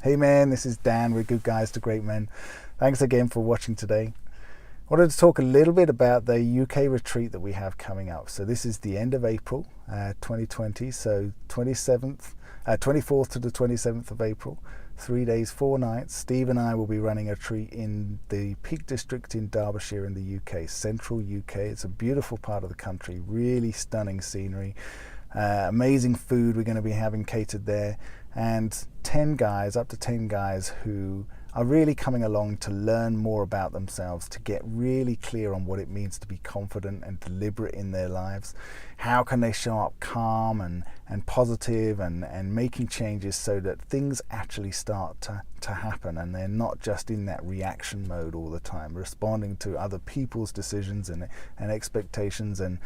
Hey man, this is Dan with Good Guys to Great Men. Thanks again for watching today. I wanted to talk a little bit about the UK retreat that we have coming up. So this is the end of April 2020, so 24th to the 27th of April, 3 days, 4 nights. Steve and I will be running a retreat in the Peak District in Derbyshire in the UK, central UK. It's a beautiful part of the country, really stunning scenery. Amazing food we're going to be having catered there, and 10 guys, up to 10 guys who are really coming along to learn more about themselves, to get really clear on what it means to be confident and deliberate in their lives. How can they show up calm and positive and making changes so that things actually start to happen, and they're not just in that reaction mode all the time, responding to other people's decisions and expectations and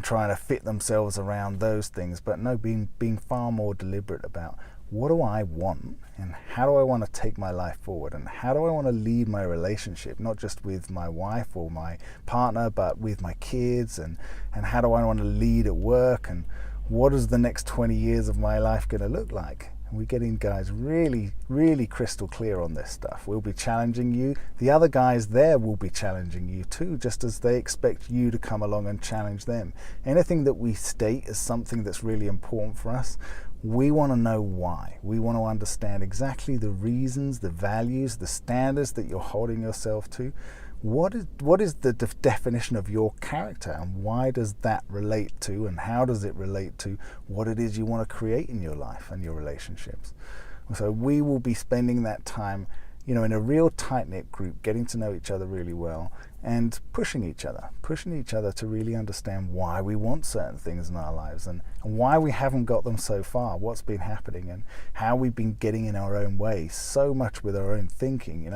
trying to fit themselves around those things, but no, being far more deliberate about what do I want and how do I want to take my life forward, and how do I want to lead my relationship, not just with my wife or my partner, but with my kids, and how do I want to lead at work, and what is the next 20 years of my life going to look like? And we're getting guys really, really crystal clear on this stuff. We'll be challenging you. The other guys there will be challenging you too, just as they expect you to come along and challenge them. Anything that we state as something that's really important for us, we want to know why. We want to understand exactly the reasons, the values, the standards that you're holding yourself to. What is the definition of your character, and why does that relate to, and how does it relate to what it is you want to create in your life and your relationships? So we will be spending that time, in a real tight-knit group, getting to know each other really well and pushing each other to really understand why we want certain things in our lives, and why we haven't got them so far, what's been happening, and how we've been getting in our own way so much with our own thinking,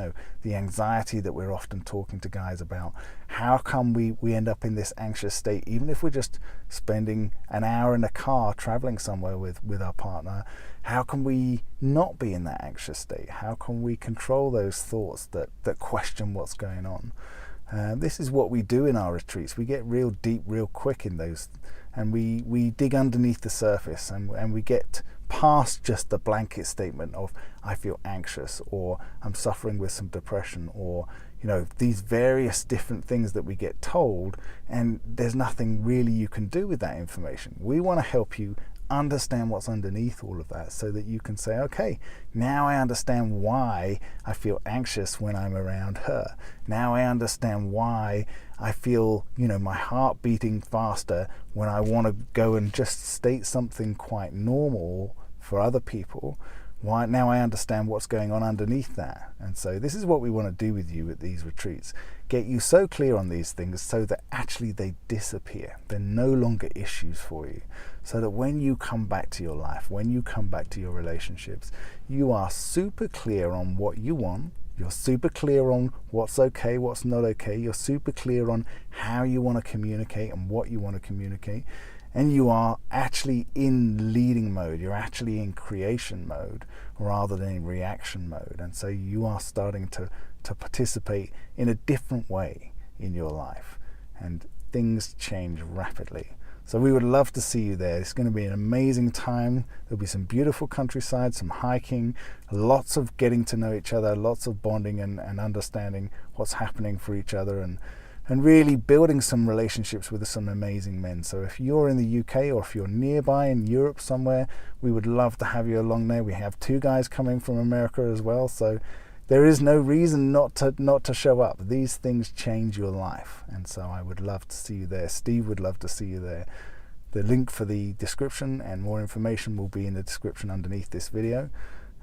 the anxiety that we're often talking to guys about. How come we end up in this anxious state, even if we're just spending an hour in a car traveling somewhere with our partner? How can we not be in that anxious state? How can we control those thoughts that question what's going on? This is what we do in our retreats. We get real deep real quick in those, and we dig underneath the surface, and we get past just the blanket statement of I feel anxious, or I'm suffering with some depression, or these various different things that we get told, and there's nothing really you can do with that information. We want to help you understand what's underneath all of that, so that you can say, okay, now I understand why I feel anxious when I'm around her. Now I understand why I feel, my heart beating faster when I want to go and just state something quite normal for other people. Why? Now I understand what's going on underneath that. And so this is what we want to do with you at these retreats. Get you so clear on these things so that actually they disappear. They're no longer issues for you. So that when you come back to your life, when you come back to your relationships, you are super clear on what you want. You're super clear on what's okay, what's not okay. You're super clear on how you want to communicate and what you want to communicate. And you are actually in leading mode. You're actually in creation mode rather than in reaction mode. And so you are starting to participate in a different way in your life. And things change rapidly. So we would love to see you there. It's going to be an amazing time. There'll be some beautiful countryside, some hiking, lots of getting to know each other, lots of bonding and understanding what's happening for each other, and really building some relationships with some amazing men. So if you're in the UK, or if you're nearby in Europe somewhere, we would love to have you along there. We have 2 guys coming from America as well, so there is no reason not to show up. These things change your life, and so I would love to see you there. Steve would love to see you there. The link for the description and more information will be in the description underneath this video,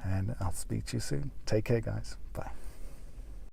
and I'll speak to you soon. Take care, guys. Bye.